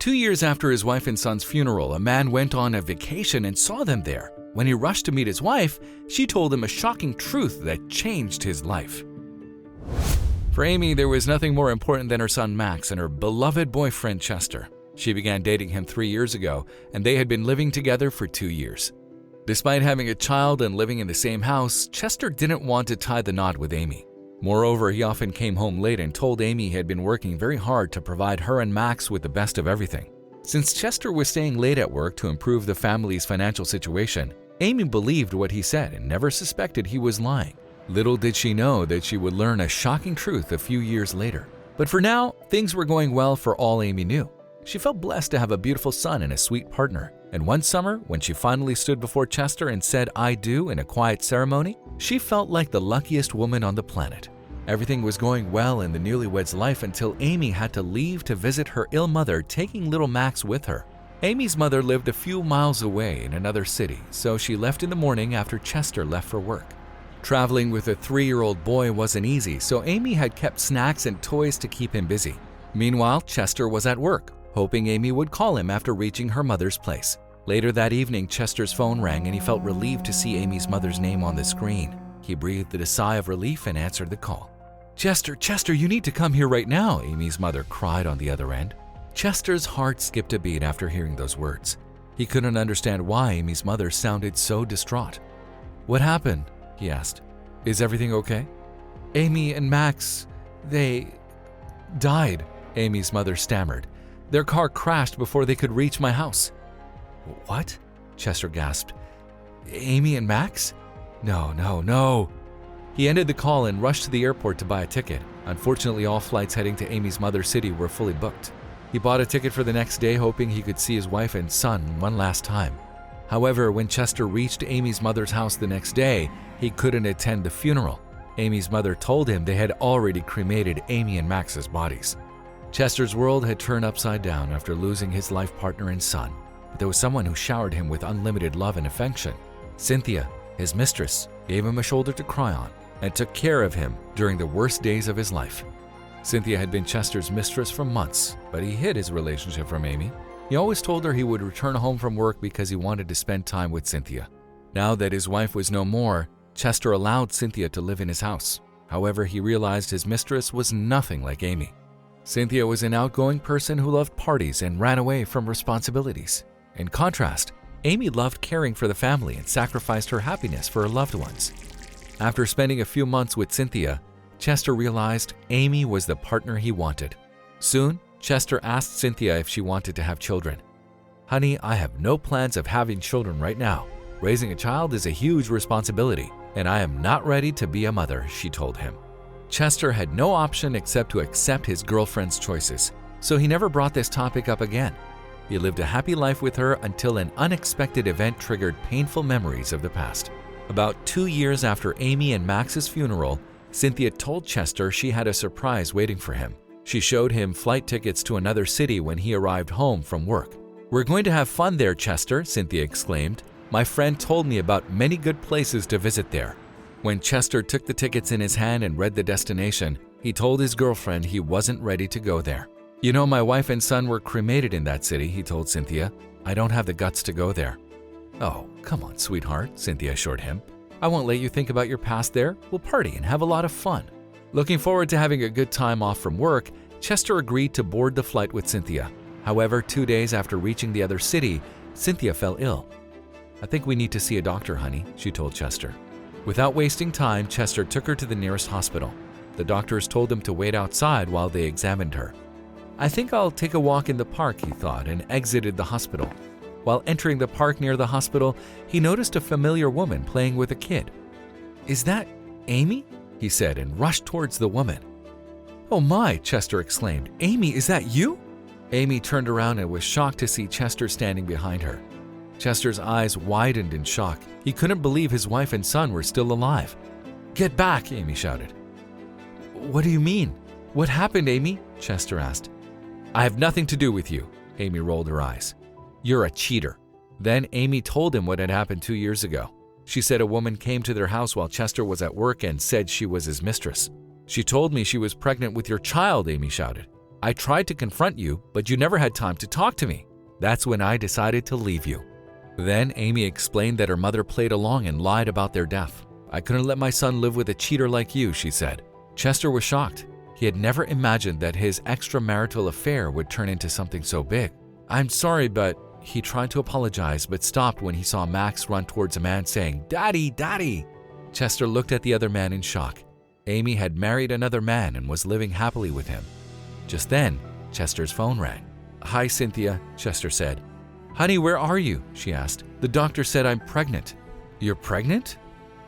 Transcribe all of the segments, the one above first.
2 years after his wife and son's funeral, a man went on a vacation and saw them there. When he rushed to meet his wife, she told him a shocking truth that changed his life. For Amy, there was nothing more important than her son Max and her beloved boyfriend Chester. She began dating him 3 years ago, and they had been living together for 2 years. Despite having a child and living in the same house, Chester didn't want to tie the knot with Amy. Moreover, he often came home late and told Amy he had been working very hard to provide her and Max with the best of everything. Since Chester was staying late at work to improve the family's financial situation, Amy believed what he said and never suspected he was lying. Little did she know that she would learn a shocking truth a few years later. But for now, things were going well for all Amy knew. She felt blessed to have a beautiful son and a sweet partner. And one summer, when she finally stood before Chester and said "I do" in a quiet ceremony, she felt like the luckiest woman on the planet. Everything was going well in the newlyweds' life until Amy had to leave to visit her ill mother, taking little Max with her. Amy's mother lived a few miles away in another city, so she left in the morning after Chester left for work. Traveling with a 3-year-old boy wasn't easy, so Amy had kept snacks and toys to keep him busy. Meanwhile, Chester was at work, hoping Amy would call him after reaching her mother's place. Later that evening, Chester's phone rang and he felt relieved to see Amy's mother's name on the screen. He breathed a sigh of relief and answered the call. Chester, you need to come here right now," Amy's mother cried on the other end. Chester's heart skipped a beat after hearing those words. He couldn't understand why Amy's mother sounded so distraught. "What happened?" he asked. "Is everything okay?" "Amy and Max, they died," Amy's mother stammered. "Their car crashed before they could reach my house." "What?" Chester gasped. "Amy and Max? No. He ended the call and rushed to the airport to buy a ticket. Unfortunately, all flights heading to Amy's mother's city were fully booked. He bought a ticket for the next day, hoping he could see his wife and son one last time. However, when Chester reached Amy's mother's house the next day, he couldn't attend the funeral. Amy's mother told him they had already cremated Amy and Max's bodies. Chester's world had turned upside down after losing his life partner and son, but there was someone who showered him with unlimited love and affection. Cynthia, his mistress, gave him a shoulder to cry on and took care of him during the worst days of his life. Cynthia had been Chester's mistress for months, but he hid his relationship from Amy. He always told her he would return home from work because he wanted to spend time with Cynthia. Now that his wife was no more, Chester allowed Cynthia to live in his house. However, he realized his mistress was nothing like Amy. Cynthia was an outgoing person who loved parties and ran away from responsibilities. In contrast, Amy loved caring for the family and sacrificed her happiness for her loved ones. After spending a few months with Cynthia, Chester realized Amy was the partner he wanted. Soon, Chester asked Cynthia if she wanted to have children. "Honey, I have no plans of having children right now. Raising a child is a huge responsibility, and I am not ready to be a mother," she told him. Chester had no option except to accept his girlfriend's choices, so he never brought this topic up again. He lived a happy life with her until an unexpected event triggered painful memories of the past. About 2 years after Amy and Max's funeral, Cynthia told Chester she had a surprise waiting for him. She showed him flight tickets to another city when he arrived home from work. "We're going to have fun there, Chester," Cynthia exclaimed. "My friend told me about many good places to visit there." When Chester took the tickets in his hand and read the destination, he told his girlfriend he wasn't ready to go there. "You know, my wife and son were cremated in that city," he told Cynthia. "I don't have the guts to go there." "Oh, come on, sweetheart," Cynthia assured him. "I won't let you think about your past there. We'll party and have a lot of fun." Looking forward to having a good time off from work, Chester agreed to board the flight with Cynthia. However, 2 days after reaching the other city, Cynthia fell ill. "I think we need to see a doctor, honey," she told Chester. Without wasting time, Chester took her to the nearest hospital. The doctors told him to wait outside while they examined her. "I think I'll take a walk in the park," he thought, and exited the hospital. While entering the park near the hospital, he noticed a familiar woman playing with a kid. "Is that Amy?" he said, and rushed towards the woman. "Oh my," Chester exclaimed. "Amy, is that you?" Amy turned around and was shocked to see Chester standing behind her. Chester's eyes widened in shock. He couldn't believe his wife and son were still alive. "Get back," Amy shouted. "What do you mean? What happened, Amy?" Chester asked. "I have nothing to do with you," Amy rolled her eyes. "You're a cheater." Then Amy told him what had happened 2 years ago. She said a woman came to their house while Chester was at work and said she was his mistress. "She told me she was pregnant with your child," Amy shouted. I tried to confront you, but you never had time to talk to me. That's when I decided to leave you." Then Amy explained that her mother played along and lied about their death. "I couldn't let my son live with a cheater like you," she said. Chester was shocked. He had never imagined that his extramarital affair would turn into something so big. "I'm sorry, but…" He tried to apologize but stopped when he saw Max run towards a man saying, "Daddy, Daddy!" Chester looked at the other man in shock. Amy had married another man and was living happily with him. Just then, Chester's phone rang. "Hi, Cynthia," Chester said. "Honey, where are you?" she asked. "The doctor said I'm pregnant." "You're pregnant?"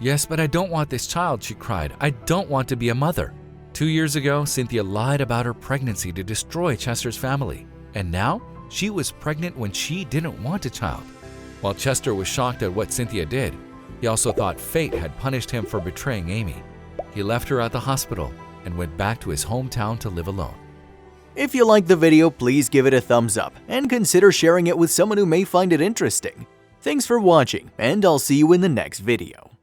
"Yes, but I don't want this child," she cried. "I don't want to be a mother." 2 years ago, Cynthia lied about her pregnancy to destroy Chester's family. And now, she was pregnant when she didn't want a child. While Chester was shocked at what Cynthia did, he also thought fate had punished him for betraying Amy. He left her at the hospital and went back to his hometown to live alone. If you liked the video, please give it a thumbs up and consider sharing it with someone who may find it interesting. Thanks for watching, and I'll see you in the next video.